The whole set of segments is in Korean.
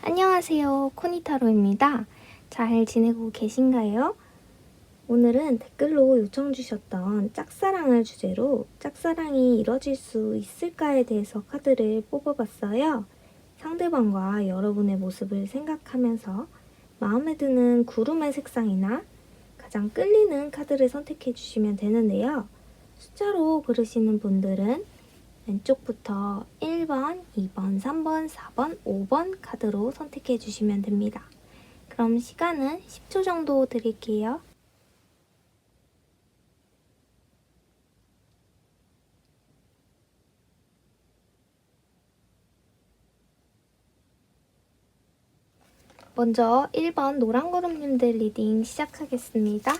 안녕하세요, 코니타로입니다. 잘 지내고 계신가요? 오늘은 댓글로 요청 주셨던 짝사랑을 주제로 짝사랑이 이뤄질 수 있을까에 대해서 카드를 뽑아봤어요. 상대방과 여러분의 모습을 생각하면서 마음에 드는 구름의 색상이나 가장 끌리는 카드를 선택해 주시면 되는데요. 숫자로 고르시는 분들은 왼쪽부터 1번, 2번, 3번, 4번, 5번 카드로 선택해 주시면 됩니다. 그럼 시간은 10초 정도 드릴게요. 먼저 1번 노랑구름님들 리딩 시작하겠습니다.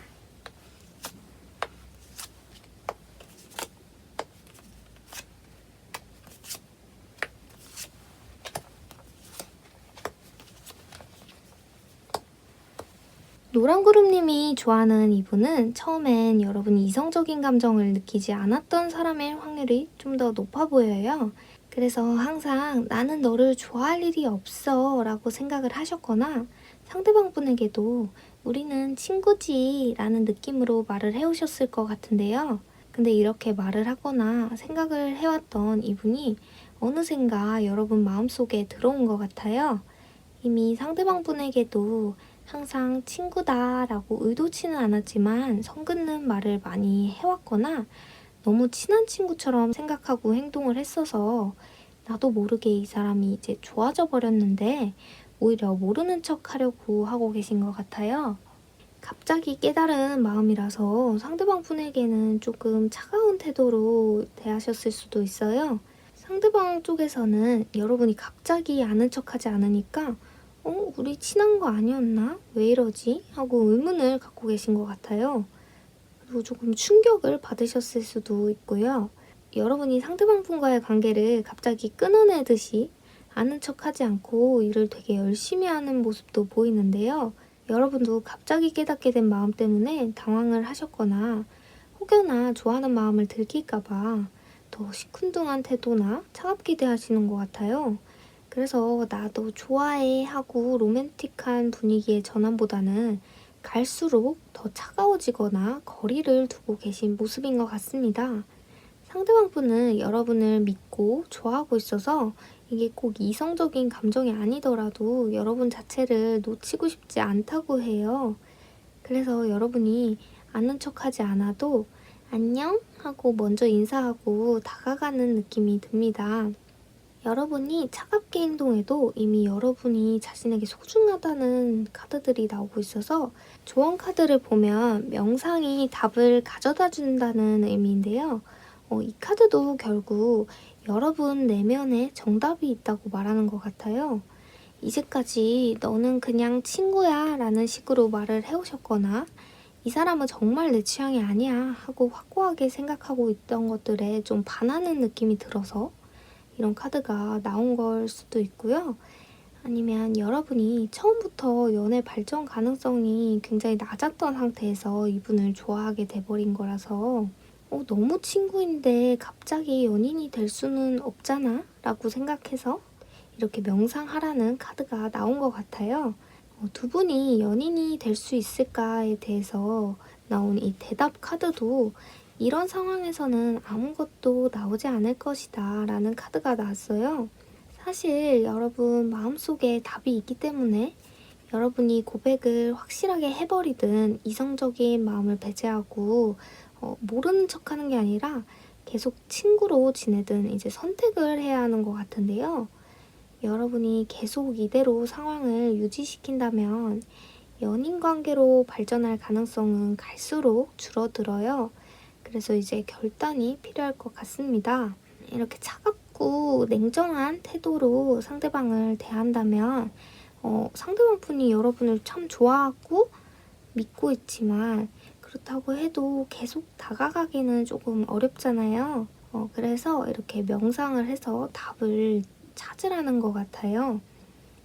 노랑구름님이 좋아하는 이분은 처음엔 여러분이 이성적인 감정을 느끼지 않았던 사람일 확률이 좀 더 높아 보여요. 그래서 항상 나는 너를 좋아할 일이 없어 라고 생각을 하셨거나 상대방 분에게도 우리는 친구지 라는 느낌으로 말을 해오셨을 것 같은데요. 근데 이렇게 말을 하거나 생각을 해왔던 이분이 어느샌가 여러분 마음속에 들어온 것 같아요. 이미 상대방 분에게도 항상 친구다 라고 의도치는 않았지만 선 긋는 말을 많이 해왔거나 너무 친한 친구처럼 생각하고 행동을 했어서 나도 모르게 이 사람이 이제 좋아져 버렸는데 오히려 모르는 척 하려고 하고 계신 것 같아요. 갑자기 깨달은 마음이라서 상대방 분에게는 조금 차가운 태도로 대하셨을 수도 있어요. 상대방 쪽에서는 여러분이 갑자기 아는 척하지 않으니까 우리 친한 거 아니었나? 왜 이러지? 하고 의문을 갖고 계신 것 같아요. 그리고 조금 충격을 받으셨을 수도 있고요. 여러분이 상대방 분과의 관계를 갑자기 끊어내듯이 아는 척하지 않고 일을 되게 열심히 하는 모습도 보이는데요. 여러분도 갑자기 깨닫게 된 마음 때문에 당황을 하셨거나 혹여나 좋아하는 마음을 들킬까봐 더 시큰둥한 태도나 차갑게 대하시는 것 같아요. 그래서 나도 좋아해 하고 로맨틱한 분위기의 전환보다는 갈수록 더 차가워지거나 거리를 두고 계신 모습인 것 같습니다. 상대방 분은 여러분을 믿고 좋아하고 있어서 이게 꼭 이성적인 감정이 아니더라도 여러분 자체를 놓치고 싶지 않다고 해요. 그래서 여러분이 아는 척하지 않아도 안녕? 하고 먼저 인사하고 다가가는 느낌이 듭니다. 여러분이 차갑게 행동해도 이미 여러분이 자신에게 소중하다는 카드들이 나오고 있어서 조언 카드를 보면 명상이 답을 가져다 준다는 의미인데요. 이 카드도 결국 여러분 내면에 정답이 있다고 말하는 것 같아요. 이제까지 너는 그냥 친구야 라는 식으로 말을 해오셨거나 이 사람은 정말 내 취향이 아니야 하고 확고하게 생각하고 있던 것들에 좀 반하는 느낌이 들어서 이런 카드가 나온 걸 수도 있고요. 아니면 여러분이 처음부터 연애 발전 가능성이 굉장히 낮았던 상태에서 이분을 좋아하게 돼버린 거라서 너무 친구인데 갑자기 연인이 될 수는 없잖아 라고 생각해서 이렇게 명상하라는 카드가 나온 것 같아요. 두 분이 연인이 될 수 있을까에 대해서 나온 이 대답 카드도 이런 상황에서는 아무것도 나오지 않을 것이다 라는 카드가 나왔어요. 사실 여러분 마음속에 답이 있기 때문에 여러분이 고백을 확실하게 해버리든 이성적인 마음을 배제하고 모르는 척하는 게 아니라 계속 친구로 지내든 이제 선택을 해야 하는 것 같은데요. 여러분이 계속 이대로 상황을 유지시킨다면 연인 관계로 발전할 가능성은 갈수록 줄어들어요. 그래서 이제 결단이 필요할 것 같습니다. 이렇게 차갑고 냉정한 태도로 상대방을 대한다면 상대방 분이 여러분을 참 좋아하고 믿고 있지만 그렇다고 해도 계속 다가가기는 조금 어렵잖아요. 그래서 이렇게 명상을 해서 답을 찾으라는 것 같아요.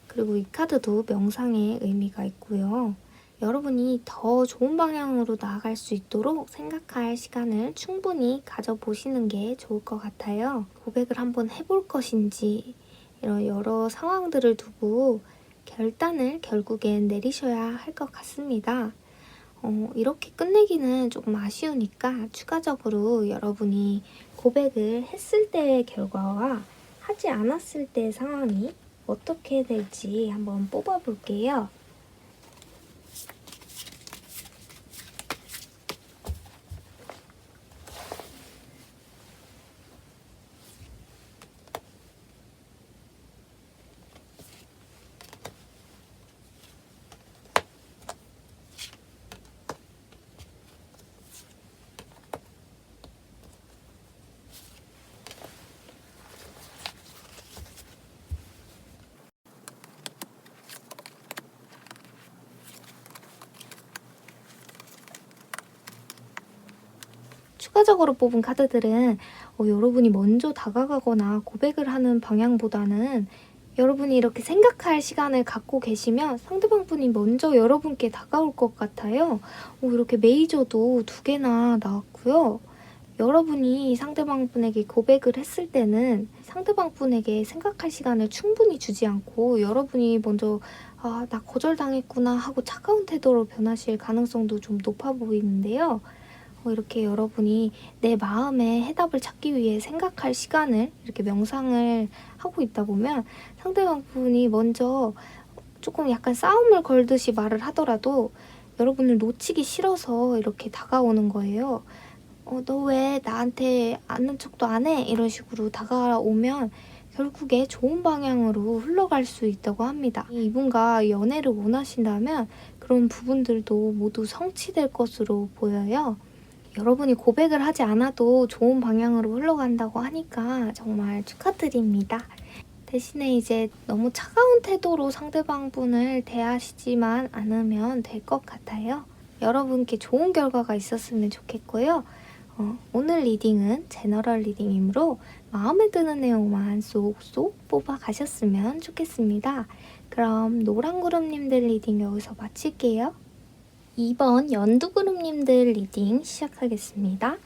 그리고 이 카드도 명상의 의미가 있고요. 여러분이 더 좋은 방향으로 나아갈 수 있도록 생각할 시간을 충분히 가져보시는 게 좋을 것 같아요. 고백을 한번 해볼 것인지 이런 여러 상황들을 두고 결단을 결국엔 내리셔야 할 것 같습니다. 이렇게 끝내기는 조금 아쉬우니까 추가적으로 여러분이 고백을 했을 때의 결과와 하지 않았을 때의 상황이 어떻게 될지 한번 뽑아볼게요. 추가적으로 뽑은 카드들은 여러분이 먼저 다가가거나 고백을 하는 방향보다는 여러분이 이렇게 생각할 시간을 갖고 계시면 상대방 분이 먼저 여러분께 다가올 것 같아요. 이렇게 메이저도 2개나 나왔고요. 여러분이 상대방 분에게 고백을 했을 때는 상대방 분에게 생각할 시간을 충분히 주지 않고 여러분이 먼저 나 거절당했구나 하고 차가운 태도로 변하실 가능성도 좀 높아 보이는데요. 이렇게 여러분이 내 마음의 해답을 찾기 위해 생각할 시간을 이렇게 명상을 하고 있다 보면 상대방 분이 먼저 조금 약간 싸움을 걸듯이 말을 하더라도 여러분을 놓치기 싫어서 이렇게 다가오는 거예요. 너 왜 나한테 아는 척도 안 해? 이런 식으로 다가오면 결국에 좋은 방향으로 흘러갈 수 있다고 합니다. 이분과 연애를 원하신다면 그런 부분들도 모두 성취될 것으로 보여요. 여러분이 고백을 하지 않아도 좋은 방향으로 흘러간다고 하니까 정말 축하드립니다. 대신에 이제 너무 차가운 태도로 상대방 분을 대하시지만 않으면 될 것 같아요. 여러분께 좋은 결과가 있었으면 좋겠고요. 오늘 리딩은 제너럴 리딩이므로 마음에 드는 내용만 쏙쏙 뽑아 가셨으면 좋겠습니다. 그럼 노랑구름님들 리딩 여기서 마칠게요. 2번 연두구름님들 리딩 시작하겠습니다.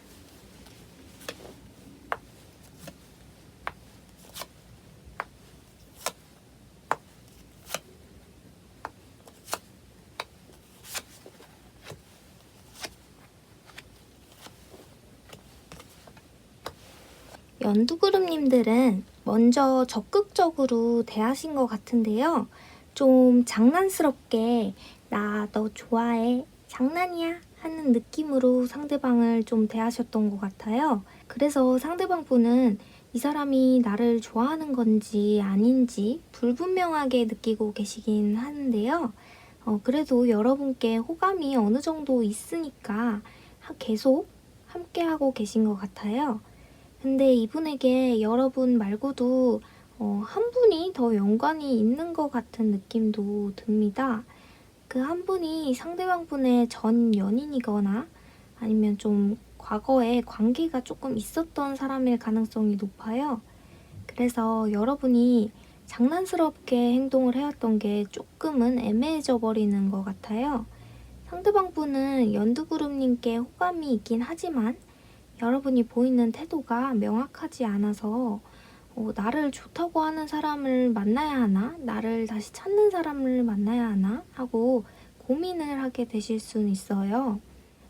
연두구름님들은 먼저 적극적으로 대하신 것 같은데요. 좀 장난스럽게 나 너 좋아해, 장난이야 하는 느낌으로 상대방을 좀 대하셨던 것 같아요. 그래서 상대방 분은 이 사람이 나를 좋아하는 건지 아닌지 불분명하게 느끼고 계시긴 하는데요. 그래도 여러분께 호감이 어느 정도 있으니까 계속 함께하고 계신 것 같아요. 근데 이분에게 여러분 말고도 한 분이 더 연관이 있는 것 같은 느낌도 듭니다. 그 한 분이 상대방 분의 전 연인이거나 아니면 좀 과거에 관계가 조금 있었던 사람일 가능성이 높아요. 그래서 여러분이 장난스럽게 행동을 해왔던 게 조금은 애매해져 버리는 것 같아요. 상대방 분은 연두구름님께 호감이 있긴 하지만 여러분이 보이는 태도가 명확하지 않아서 나를 좋다고 하는 사람을 만나야 하나? 나를 다시 찾는 사람을 만나야 하나? 하고 고민을 하게 되실 수는 있어요.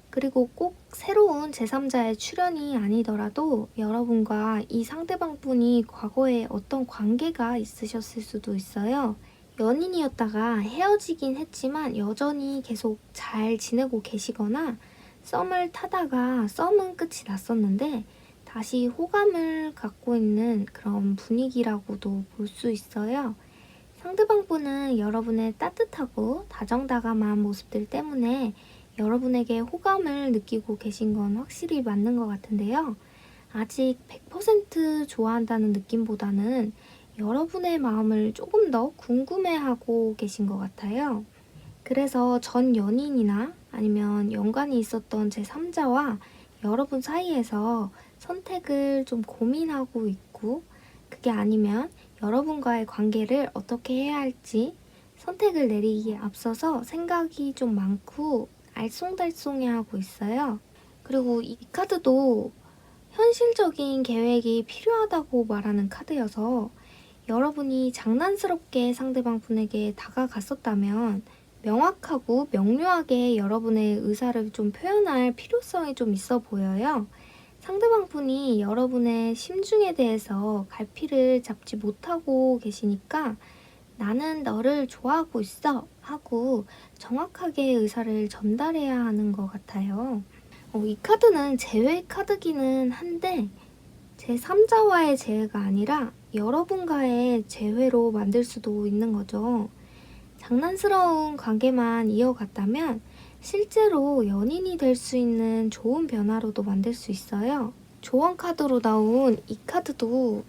그리고 꼭 새로운 제3자의 출연이 아니더라도 여러분과 이 상대방 분이 과거에 어떤 관계가 있으셨을 수도 있어요. 연인이었다가 헤어지긴 했지만 여전히 계속 잘 지내고 계시거나 썸을 타다가 썸은 끝이 났었는데 다시 호감을 갖고 있는 그런 분위기라고도 볼 수 있어요. 상대방 분은 여러분의 따뜻하고 다정다감한 모습들 때문에 여러분에게 호감을 느끼고 계신 건 확실히 맞는 것 같은데요. 아직 100% 좋아한다는 느낌보다는 여러분의 마음을 조금 더 궁금해하고 계신 것 같아요. 그래서 전 연인이나 아니면 연관이 있었던 제3자와 여러분 사이에서 선택을 좀 고민하고 있고, 그게 아니면 여러분과의 관계를 어떻게 해야 할지 선택을 내리기에 앞서서 생각이 좀 많고 알쏭달쏭해하고 있어요. 그리고 이 카드도 현실적인 계획이 필요하다고 말하는 카드여서 여러분이 장난스럽게 상대방 분에게 다가갔었다면 명확하고 명료하게 여러분의 의사를 좀 표현할 필요성이 좀 있어 보여요. 상대방 분이 여러분의 심중에 대해서 갈피를 잡지 못하고 계시니까 나는 너를 좋아하고 있어 하고 정확하게 의사를 전달해야 하는 것 같아요. 이 카드는 재회 카드기는 한데 제3자와의 재회가 아니라 여러분과의 재회로 만들 수도 있는 거죠. 장난스러운 관계만 이어갔다면 실제로 연인이 될 수 있는 좋은 변화로도 만들 수 있어요. 조언 카드로 나온 이 카드도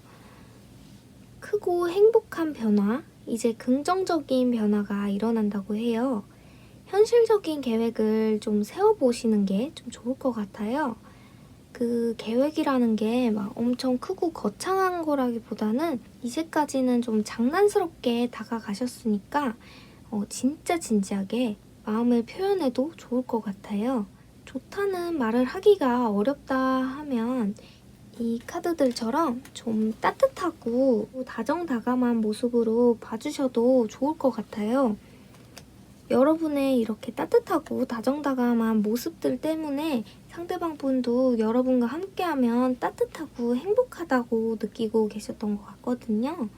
크고 행복한 변화, 이제 긍정적인 변화가 일어난다고 해요. 현실적인 계획을 좀 세워보시는 게 좀 좋을 것 같아요. 그 계획이라는 게 막 엄청 크고 거창한 거라기보다는 이제까지는 좀 장난스럽게 다가가셨으니까 진짜 진지하게 마음을 표현해도 좋을 것 같아요. 좋다는 말을 하기가 어렵다 하면 이 카드들처럼 좀 따뜻하고 다정다감한 모습으로 봐주셔도 좋을 것 같아요. 여러분의 이렇게 따뜻하고 다정다감한 모습들 때문에 상대방 분도 여러분과 함께하면 따뜻하고 행복하다고 느끼고 계셨던 것 같거든요.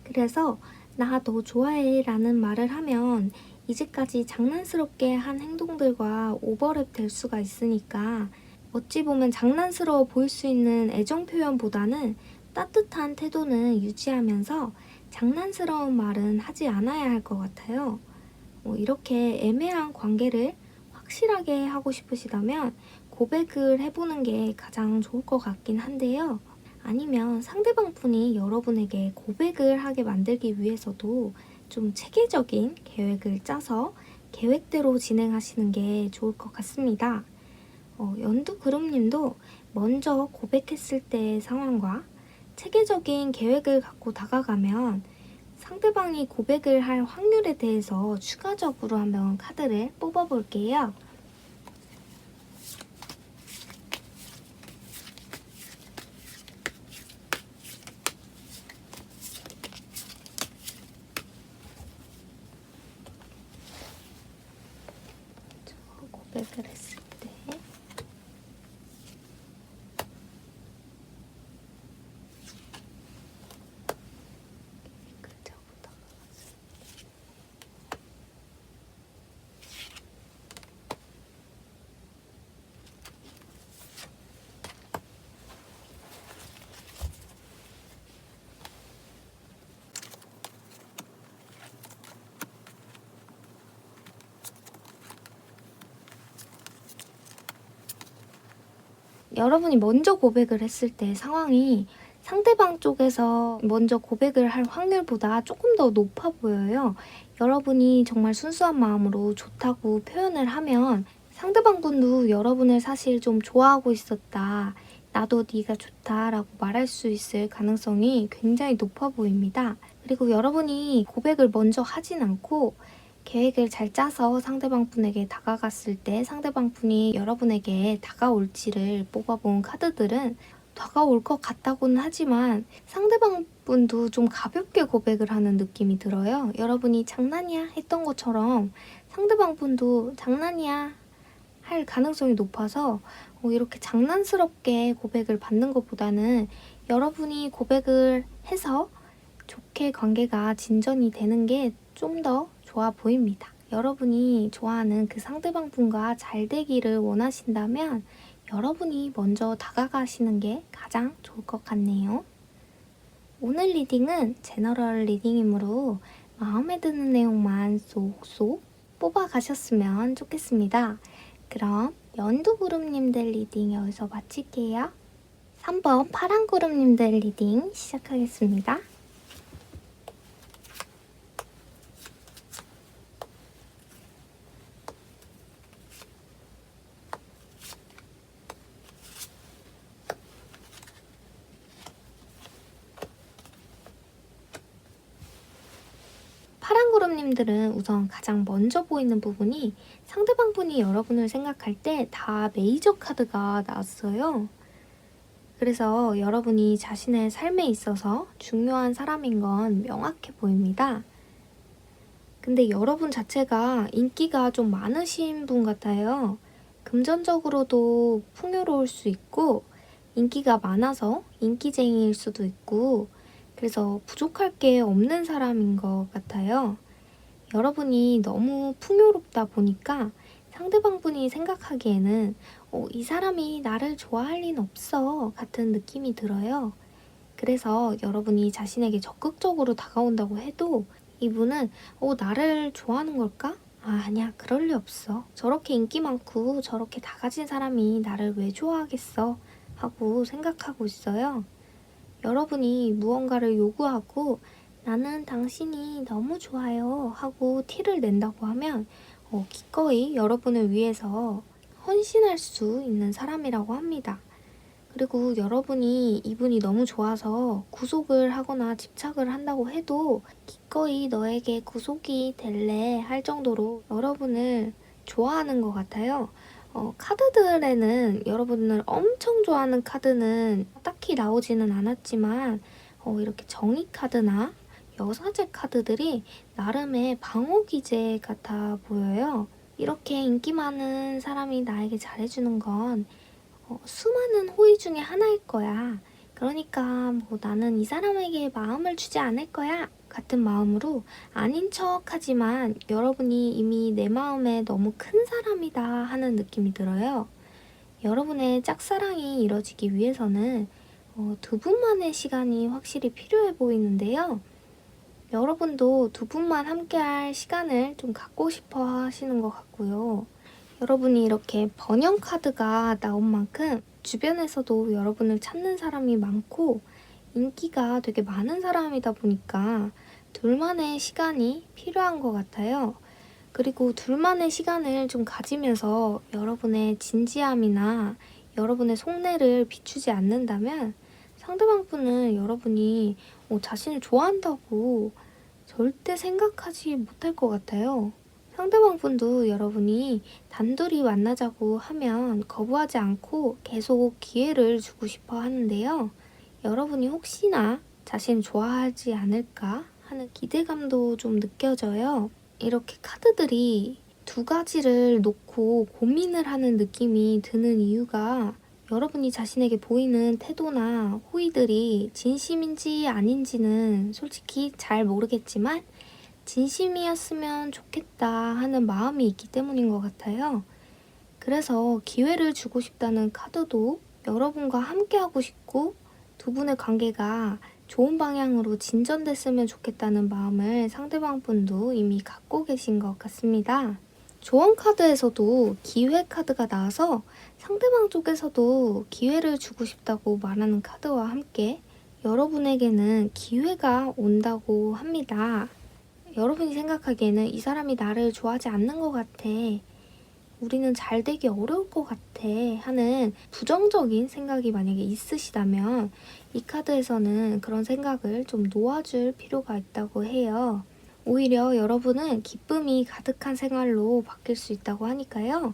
그래서 나 너 좋아해 라는 말을 하면 이제까지 장난스럽게 한 행동들과 오버랩 될 수가 있으니까 어찌 보면 장난스러워 보일 수 있는 애정 표현보다는 따뜻한 태도는 유지하면서 장난스러운 말은 하지 않아야 할 것 같아요. 이렇게 애매한 관계를 확실하게 하고 싶으시다면 고백을 해보는 게 가장 좋을 것 같긴 한데요. 아니면 상대방 분이 여러분에게 고백을 하게 만들기 위해서도 좀 체계적인 계획을 짜서 계획대로 진행하시는 게 좋을 것 같습니다. 연두그룹님도 먼저 고백했을 때의 상황과 체계적인 계획을 갖고 다가가면 상대방이 고백을 할 확률에 대해서 추가적으로 한번 카드를 뽑아볼게요. 고백을 했을 때 여러분이 먼저 고백을 했을 때 상황이 상대방 쪽에서 먼저 고백을 할 확률보다 조금 더 높아 보여요. 여러분이 정말 순수한 마음으로 좋다고 표현을 하면 상대방 분도 여러분을 사실 좀 좋아하고 있었다. 나도 네가 좋다라고 말할 수 있을 가능성이 굉장히 높아 보입니다. 그리고 여러분이 고백을 먼저 하진 않고 계획을 잘 짜서 상대방 분에게 다가갔을 때 상대방 분이 여러분에게 다가올지를 뽑아본 카드들은 다가올 것 같다고는 하지만 상대방 분도 좀 가볍게 고백을 하는 느낌이 들어요. 여러분이 장난이야 했던 것처럼 상대방 분도 장난이야 할 가능성이 높아서 이렇게 장난스럽게 고백을 받는 것보다는 여러분이 고백을 해서 좋게 관계가 진전이 되는 게 좀 더 좋아 보입니다. 여러분이 좋아하는 그 상대방 분과 잘 되기를 원하신다면 여러분이 먼저 다가가시는 게 가장 좋을 것 같네요. 오늘 리딩은 제너럴 리딩이므로 마음에 드는 내용만 쏙쏙 뽑아가셨으면 좋겠습니다. 그럼 연두그룹님들 리딩 여기서 마칠게요. 3번 파란그룹님들 리딩 시작하겠습니다. 파란그룹님들은 우선 가장 먼저 보이는 부분이 상대방 분이 여러분을 생각할 때 다 메이저 카드가 나왔어요. 그래서 여러분이 자신의 삶에 있어서 중요한 사람인 건 명확해 보입니다. 근데 여러분 자체가 인기가 좀 많으신 분 같아요. 금전적으로도 풍요로울 수 있고, 인기가 많아서 인기쟁이일 수도 있고, 그래서 부족할 게 없는 사람인 것 같아요. 여러분이 너무 풍요롭다 보니까 상대방 분이 생각하기에는 이 사람이 나를 좋아할 리는 없어 같은 느낌이 들어요. 그래서 여러분이 자신에게 적극적으로 다가온다고 해도 이분은 나를 좋아하는 걸까? 아니야, 그럴 리 없어. 저렇게 인기 많고 저렇게 다 가진 사람이 나를 왜 좋아하겠어? 하고 생각하고 있어요. 여러분이 무언가를 요구하고 나는 당신이 너무 좋아요 하고 티를 낸다고 하면 기꺼이 여러분을 위해서 헌신할 수 있는 사람이라고 합니다. 그리고 여러분이 이분이 너무 좋아서 구속을 하거나 집착을 한다고 해도 기꺼이 너에게 구속이 될래 할 정도로 여러분을 좋아하는 것 같아요. 카드들에는 여러분을 엄청 좋아하는 카드는 딱히 나오지는 않았지만 이렇게 정의 카드나 여사제 카드들이 나름의 방어 기제 같아 보여요. 이렇게 인기 많은 사람이 나에게 잘해주는 건 수많은 호의 중에 하나일 거야. 그러니까 뭐 나는 이 사람에게 마음을 주지 않을 거야. 같은 마음으로 아닌 척 하지만 여러분이 이미 내 마음에 너무 큰 사람이다 하는 느낌이 들어요. 여러분의 짝사랑이 이뤄지기 위해서는 두 분만의 시간이 확실히 필요해 보이는데요. 여러분도 두 분만 함께할 시간을 좀 갖고 싶어 하시는 것 같고요. 여러분이 이렇게 번영 카드가 나온 만큼 주변에서도 여러분을 찾는 사람이 많고 인기가 되게 많은 사람이다 보니까 둘만의 시간이 필요한 것 같아요. 그리고 둘만의 시간을 좀 가지면서 여러분의 진지함이나 여러분의 속내를 비추지 않는다면 상대방 분은 여러분이 자신을 좋아한다고 절대 생각하지 못할 것 같아요. 상대방 분도 여러분이 단둘이 만나자고 하면 거부하지 않고 계속 기회를 주고 싶어 하는데요. 여러분이 혹시나 자신 좋아하지 않을까 하는 기대감도 좀 느껴져요. 이렇게 카드들이 두 가지를 놓고 고민을 하는 느낌이 드는 이유가 여러분이 자신에게 보이는 태도나 호의들이 진심인지 아닌지는 솔직히 잘 모르겠지만 진심이었으면 좋겠다 하는 마음이 있기 때문인 것 같아요. 그래서 기회를 주고 싶다는 카드도 여러분과 함께하고 싶고 두 분의 관계가 좋은 방향으로 진전됐으면 좋겠다는 마음을 상대방 분도 이미 갖고 계신 것 같습니다. 조언 카드에서도 기회 카드가 나와서 상대방 쪽에서도 기회를 주고 싶다고 말하는 카드와 함께 여러분에게는 기회가 온다고 합니다. 여러분이 생각하기에는 이 사람이 나를 좋아하지 않는 것 같아. 우리는 잘 되기 어려울 것 같아 하는 부정적인 생각이 만약에 있으시다면 이 카드에서는 그런 생각을 좀 놓아줄 필요가 있다고 해요. 오히려 여러분은 기쁨이 가득한 생활로 바뀔 수 있다고 하니까요.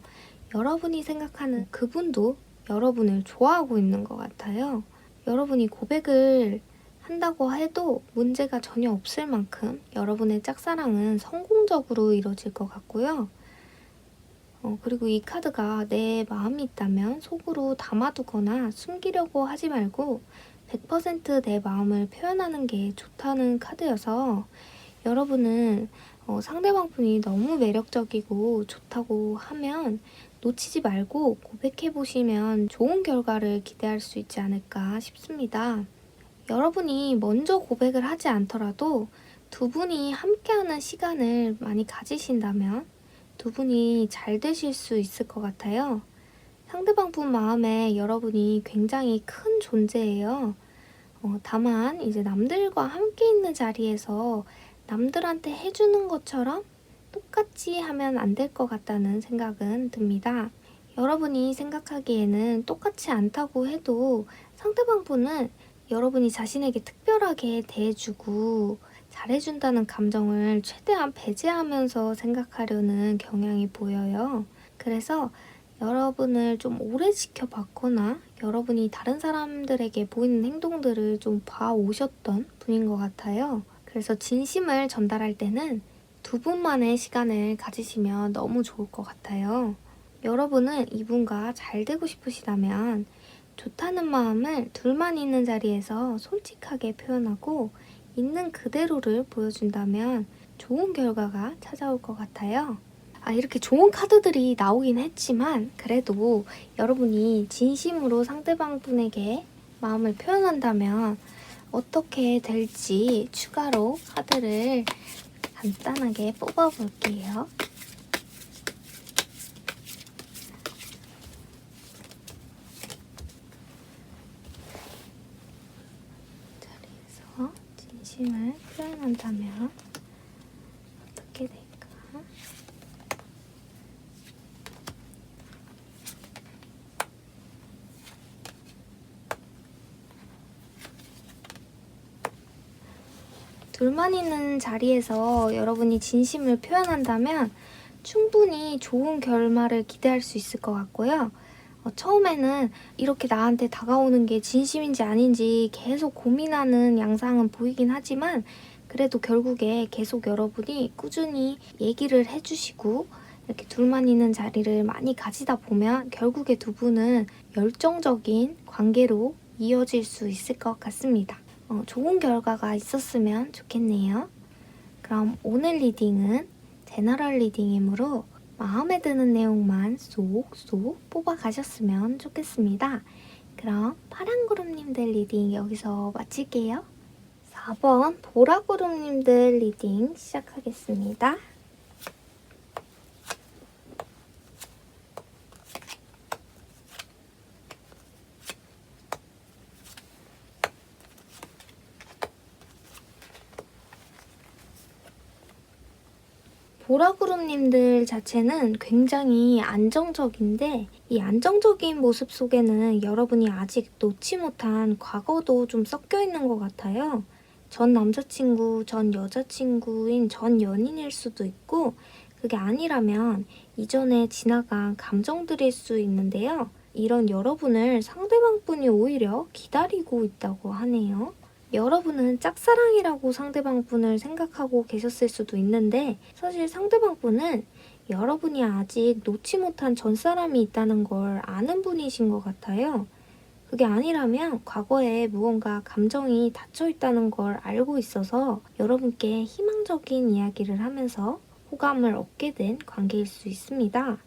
여러분이 생각하는 그분도 여러분을 좋아하고 있는 것 같아요. 여러분이 고백을 한다고 해도 문제가 전혀 없을 만큼 여러분의 짝사랑은 성공적으로 이뤄질 것 같고요. 그리고 이 카드가 내 마음이 있다면 속으로 담아두거나 숨기려고 하지 말고 100% 내 마음을 표현하는 게 좋다는 카드여서 여러분은 상대방 분이 너무 매력적이고 좋다고 하면 놓치지 말고 고백해보시면 좋은 결과를 기대할 수 있지 않을까 싶습니다. 여러분이 먼저 고백을 하지 않더라도 두 분이 함께하는 시간을 많이 가지신다면 두 분이 잘 되실 수 있을 것 같아요. 상대방 분 마음에 여러분이 굉장히 큰 존재예요. 다만 이제 남들과 함께 있는 자리에서 남들한테 해주는 것처럼 똑같이 하면 안 될 것 같다는 생각은 듭니다. 여러분이 생각하기에는 똑같지 않다고 해도 상대방 분은 여러분이 자신에게 특별하게 대해주고 잘해준다는 감정을 최대한 배제하면서 생각하려는 경향이 보여요. 그래서 여러분을 좀 오래 지켜봤거나 여러분이 다른 사람들에게 보이는 행동들을 좀 봐오셨던 분인 것 같아요. 그래서 진심을 전달할 때는 두 분만의 시간을 가지시면 너무 좋을 것 같아요. 여러분은 이분과 잘 되고 싶으시다면 좋다는 마음을 둘만 있는 자리에서 솔직하게 표현하고 있는 그대로를 보여준다면 좋은 결과가 찾아올 것 같아요. 이렇게 좋은 카드들이 나오긴 했지만 그래도 여러분이 진심으로 상대방 분에게 마음을 표현한다면 어떻게 될지 추가로 카드를 간단하게 뽑아볼게요. 자리에서 진심을 표현한다면 어떻게 될까? 둘만 있는 자리에서 여러분이 진심을 표현한다면 충분히 좋은 결말을 기대할 수 있을 것 같고요. 처음에는 이렇게 나한테 다가오는 게 진심인지 아닌지 계속 고민하는 양상은 보이긴 하지만 그래도 결국에 계속 여러분이 꾸준히 얘기를 해주시고 이렇게 둘만 있는 자리를 많이 가지다 보면 결국에 두 분은 열정적인 관계로 이어질 수 있을 것 같습니다. 좋은 결과가 있었으면 좋겠네요. 그럼 오늘 리딩은 제너럴 리딩이므로 마음에 드는 내용만 쏙쏙 뽑아가셨으면 좋겠습니다. 그럼 파랑구름님들 리딩 여기서 마칠게요. 4번 보라구름님들 리딩 시작하겠습니다. 보라구름님들 자체는 굉장히 안정적인데 이 안정적인 모습 속에는 여러분이 아직 놓지 못한 과거도 좀 섞여 있는 것 같아요. 전 남자친구, 전 여자친구인 전 연인일 수도 있고 그게 아니라면 이전에 지나간 감정들일 수 있는데요. 이런 여러분을 상대방 분이 오히려 기다리고 있다고 하네요. 여러분은 짝사랑이라고 상대방 분을 생각하고 계셨을 수도 있는데 사실 상대방 분은 여러분이 아직 놓지 못한 전사람이 있다는 걸 아는 분이신 것 같아요. 그게 아니라면 과거에 무언가 감정이 닫혀 있다는 걸 알고 있어서 여러분께 희망적인 이야기를 하면서 호감을 얻게 된 관계일 수 있습니다.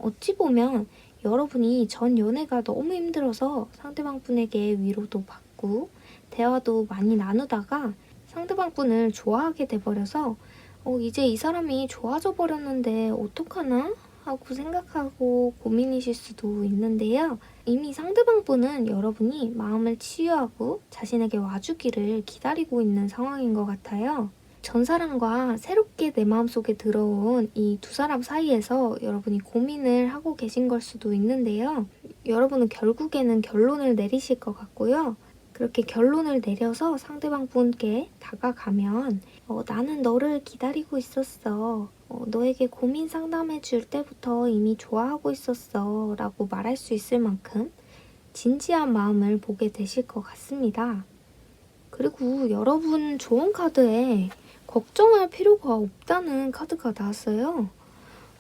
어찌 보면 여러분이 전 연애가 너무 힘들어서 상대방 분에게 위로도 받고 대화도 많이 나누다가 상대방 분을 좋아하게 돼버려서 이제 이 사람이 좋아져 버렸는데 어떡하나? 하고 생각하고 고민이실 수도 있는데요. 이미 상대방 분은 여러분이 마음을 치유하고 자신에게 와주기를 기다리고 있는 상황인 것 같아요. 전 사람과 새롭게 내 마음속에 들어온 이 두 사람 사이에서 여러분이 고민을 하고 계신 걸 수도 있는데요. 여러분은 결국에는 결론을 내리실 것 같고요. 그렇게 결론을 내려서 상대방 분께 다가가면 나는 너를 기다리고 있었어. 너에게 고민 상담해 줄 때부터 이미 좋아하고 있었어. 라고 말할 수 있을 만큼 진지한 마음을 보게 되실 것 같습니다. 그리고 여러분 좋은 카드에 걱정할 필요가 없다는 카드가 나왔어요.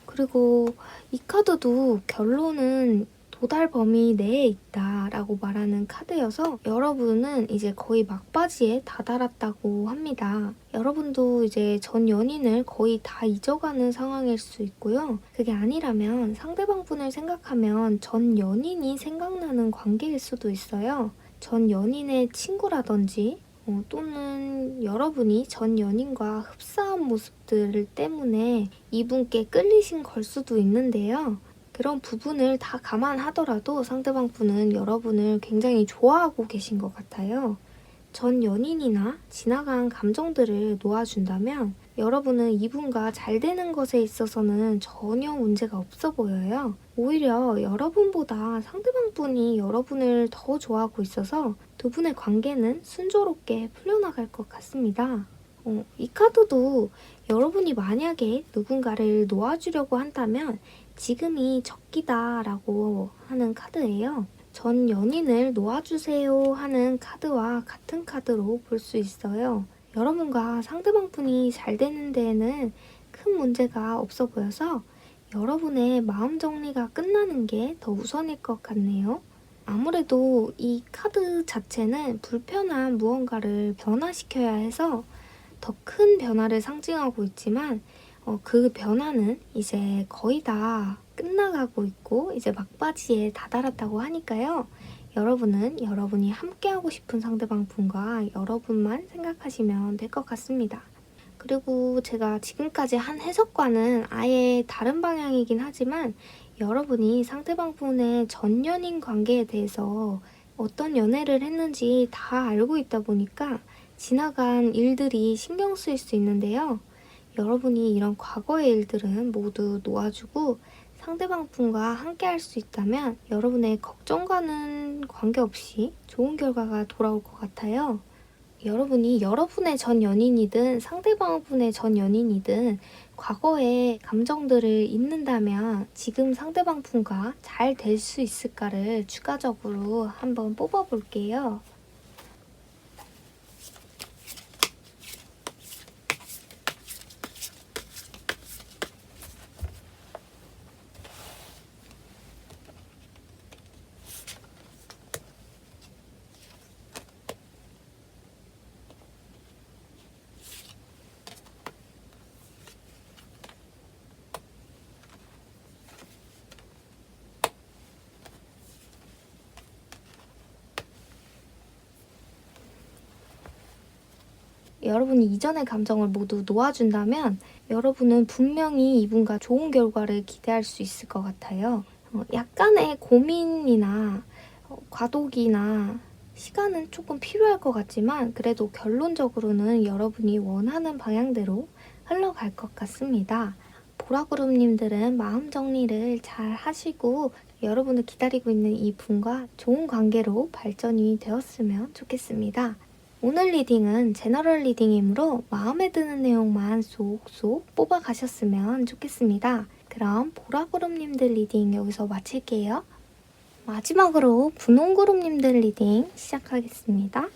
그리고 이 카드도 결론은 도달 범위 내에 있다라고 말하는 카드여서 여러분은 이제 거의 막바지에 다다랐다고 합니다. 여러분도 이제 전 연인을 거의 다 잊어가는 상황일 수 있고요. 그게 아니라면 상대방 분을 생각하면 전 연인이 생각나는 관계일 수도 있어요. 전 연인의 친구라든지 또는 여러분이 전 연인과 흡사한 모습들 때문에 이분께 끌리신 걸 수도 있는데요. 그런 부분을 다 감안하더라도 상대방 분은 여러분을 굉장히 좋아하고 계신 것 같아요. 전 연인이나 지나간 감정들을 놓아준다면 여러분은 이분과 잘 되는 것에 있어서는 전혀 문제가 없어 보여요. 오히려 여러분보다 상대방 분이 여러분을 더 좋아하고 있어서 두 분의 관계는 순조롭게 풀려나갈 것 같습니다. 이 카드도 여러분이 만약에 누군가를 놓아주려고 한다면 지금이 적기다라고 하는 카드예요. 전 연인을 놓아주세요 하는 카드와 같은 카드로 볼 수 있어요. 여러분과 상대방 분이 잘 되는 데에는 큰 문제가 없어 보여서 여러분의 마음 정리가 끝나는 게 더 우선일 것 같네요. 아무래도 이 카드 자체는 불편한 무언가를 변화시켜야 해서 더 큰 변화를 상징하고 있지만 그 변화는 이제 거의 다 끝나가고 있고 이제 막바지에 다다랐다고 하니까요. 여러분은 여러분이 함께하고 싶은 상대방 분과 여러분만 생각하시면 될 것 같습니다. 그리고 제가 지금까지 한 해석과는 아예 다른 방향이긴 하지만 여러분이 상대방 분의 전 연인 관계에 대해서 어떤 연애를 했는지 다 알고 있다 보니까 지나간 일들이 신경 쓰일 수 있는데요. 여러분이 이런 과거의 일들은 모두 놓아주고 상대방 분과 함께 할 수 있다면 여러분의 걱정과는 관계없이 좋은 결과가 돌아올 것 같아요. 여러분이 여러분의 전 연인이든 상대방 분의 전 연인이든 과거의 감정들을 잊는다면 지금 상대방 분과 잘 될 수 있을까를 추가적으로 한번 뽑아볼게요. 여러분이 이전의 감정을 모두 놓아준다면 여러분은 분명히 이분과 좋은 결과를 기대할 수 있을 것 같아요. 약간의 고민이나 과도기나 시간은 조금 필요할 것 같지만 그래도 결론적으로는 여러분이 원하는 방향대로 흘러갈 것 같습니다. 보라구름님들은 마음 정리를 잘 하시고 여러분을 기다리고 있는 이 분과 좋은 관계로 발전이 되었으면 좋겠습니다. 오늘 리딩은 제너럴 리딩이므로 마음에 드는 내용만 쏙쏙 뽑아가셨으면 좋겠습니다. 그럼 보라구름님들 리딩 여기서 마칠게요. 마지막으로 분홍구름님들 리딩 시작하겠습니다.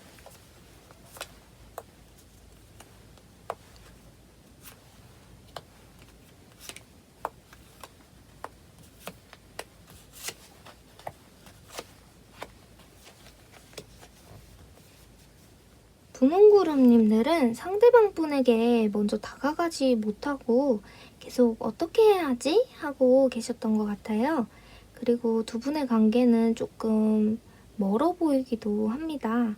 분홍구름님들은 상대방 분에게 먼저 다가가지 못하고 계속 어떻게 해야지? 하고 계셨던 것 같아요. 그리고 두 분의 관계는 조금 멀어 보이기도 합니다.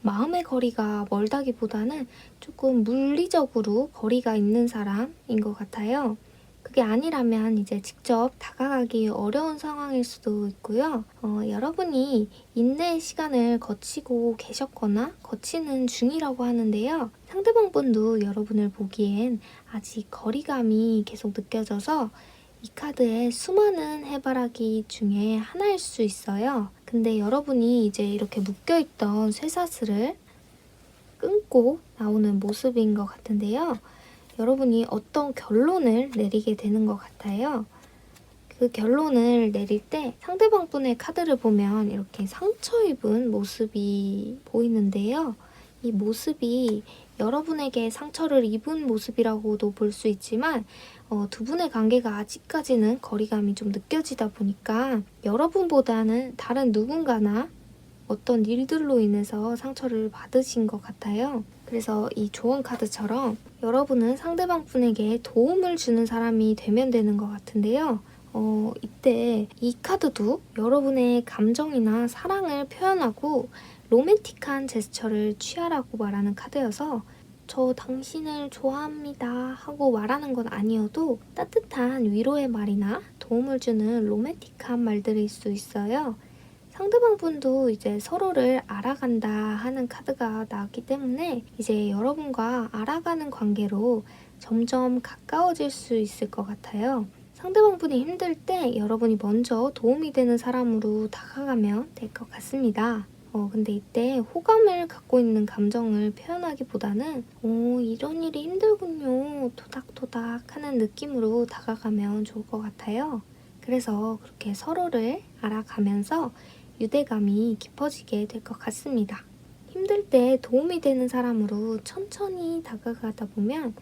마음의 거리가 멀다기보다는 조금 물리적으로 거리가 있는 사람인 것 같아요. 그게 아니라면 이제 직접 다가가기 어려운 상황일 수도 있고요. 여러분이 인내의 시간을 거치고 계셨거나 거치는 중이라고 하는데요. 상대방 분도 여러분을 보기엔 아직 거리감이 계속 느껴져서 이 카드의 수많은 해바라기 중에 하나일 수 있어요. 근데 여러분이 이제 이렇게 묶여있던 쇠사슬을 끊고 나오는 모습인 것 같은데요. 여러분이 어떤 결론을 내리게 되는 것 같아요. 그 결론을 내릴 때 상대방 분의 카드를 보면 이렇게 상처 입은 모습이 보이는데요. 이 모습이 여러분에게 상처를 입은 모습이라고도 볼 수 있지만 두 분의 관계가 아직까지는 거리감이 좀 느껴지다 보니까 여러분보다는 다른 누군가나 어떤 일들로 인해서 상처를 받으신 것 같아요. 그래서 이 조언 카드처럼 여러분은 상대방 분에게 도움을 주는 사람이 되면 되는 것 같은데요. 이때 이 카드도 여러분의 감정이나 사랑을 표현하고 로맨틱한 제스처를 취하라고 말하는 카드여서 저 당신을 좋아합니다 하고 말하는 건 아니어도 따뜻한 위로의 말이나 도움을 주는 로맨틱한 말들일 수 있어요. 상대방 분도 이제 서로를 알아간다 하는 카드가 나왔기 때문에 이제 여러분과 알아가는 관계로 점점 가까워질 수 있을 것 같아요. 상대방 분이 힘들 때 여러분이 먼저 도움이 되는 사람으로 다가가면 될 것 같습니다. 근데 이때 호감을 갖고 있는 감정을 표현하기보다는 이런 일이 힘들군요. 토닥토닥 하는 느낌으로 다가가면 좋을 것 같아요. 그래서 그렇게 서로를 알아가면서 유대감이 깊어지게 될 것 같습니다. 힘들 때 도움이 되는 사람으로 천천히 다가가다 보면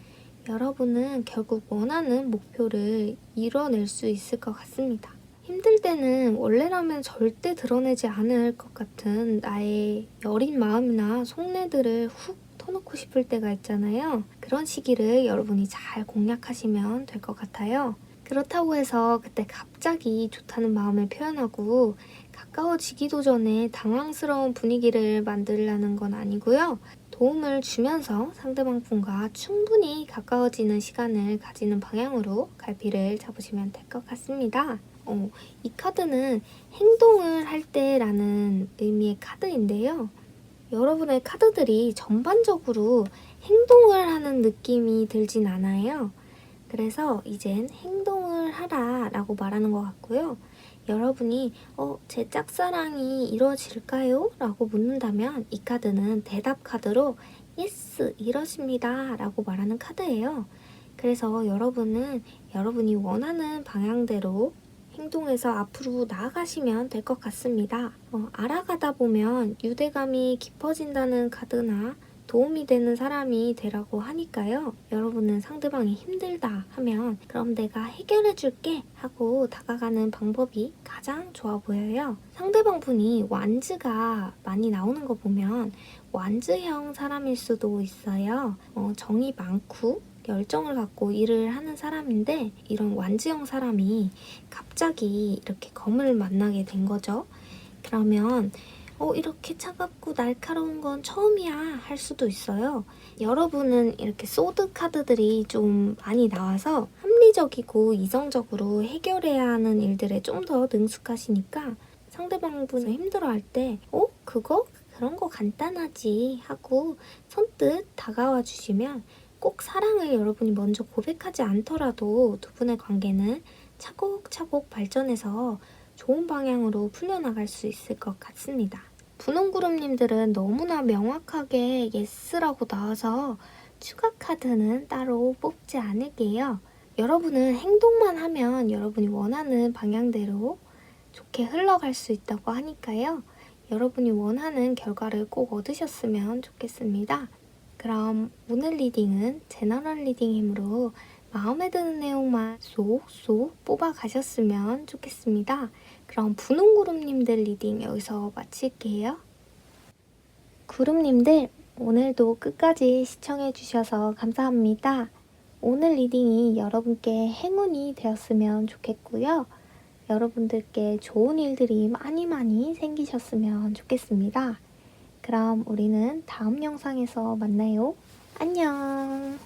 여러분은 결국 원하는 목표를 이뤄낼 수 있을 것 같습니다. 힘들 때는 원래라면 절대 드러내지 않을 것 같은 나의 여린 마음이나 속내들을 훅 터놓고 싶을 때가 있잖아요. 그런 시기를 여러분이 잘 공략하시면 될 것 같아요. 그렇다고 해서 그때 갑자기 좋다는 마음을 표현하고 가까워지기도 전에 당황스러운 분위기를 만들려는 건 아니고요. 도움을 주면서 상대방 분과 충분히 가까워지는 시간을 가지는 방향으로 갈피를 잡으시면 될 것 같습니다. 이 카드는 행동을 할 때라는 의미의 카드인데요. 여러분의 카드들이 전반적으로 행동을 하는 느낌이 들진 않아요. 그래서 이젠 행동을 하라 라고 말하는 것 같고요. 여러분이 제 짝사랑이 이루어질까요? 라고 묻는다면 이 카드는 대답 카드로 yes, 이러십니다 라고 말하는 카드예요. 그래서 여러분은 여러분이 원하는 방향대로 행동해서 앞으로 나아가시면 될 것 같습니다. 알아가다 보면 유대감이 깊어진다는 카드나 도움이 되는 사람이 되라고 하니까요. 여러분은 상대방이 힘들다 하면 그럼 내가 해결해 줄게 하고 다가가는 방법이 가장 좋아 보여요. 상대방 분이 완즈가 많이 나오는 거 보면 완즈형 사람일 수도 있어요. 정이 많고 열정을 갖고 일을 하는 사람인데 이런 완즈형 사람이 갑자기 이렇게 검을 만나게 된 거죠. 그러면 이렇게 차갑고 날카로운 건 처음이야 할 수도 있어요. 여러분은 이렇게 소드 카드들이 좀 많이 나와서 합리적이고 이성적으로 해결해야 하는 일들에 좀 더 능숙하시니까 상대방분이 힘들어할 때 그거? 그런 거 간단하지 하고 선뜻 다가와 주시면 꼭 사랑을 여러분이 먼저 고백하지 않더라도 두 분의 관계는 차곡차곡 발전해서 좋은 방향으로 풀려나갈 수 있을 것 같습니다. 분홍그룹님들은 너무나 명확하게 예스라고 나와서 추가 카드는 따로 뽑지 않을게요. 여러분은 행동만 하면 여러분이 원하는 방향대로 좋게 흘러갈 수 있다고 하니까요. 여러분이 원하는 결과를 꼭 얻으셨으면 좋겠습니다. 그럼 오늘 리딩은 제너럴 리딩 힘으로 마음에 드는 내용만 쏙쏙 뽑아가셨으면 좋겠습니다. 그럼 분홍그룹님들 리딩 여기서 마칠게요. 그룹님들 오늘도 끝까지 시청해주셔서 감사합니다. 오늘 리딩이 여러분께 행운이 되었으면 좋겠고요. 여러분들께 좋은 일들이 많이 생기셨으면 좋겠습니다. 그럼 우리는 다음 영상에서 만나요. 안녕.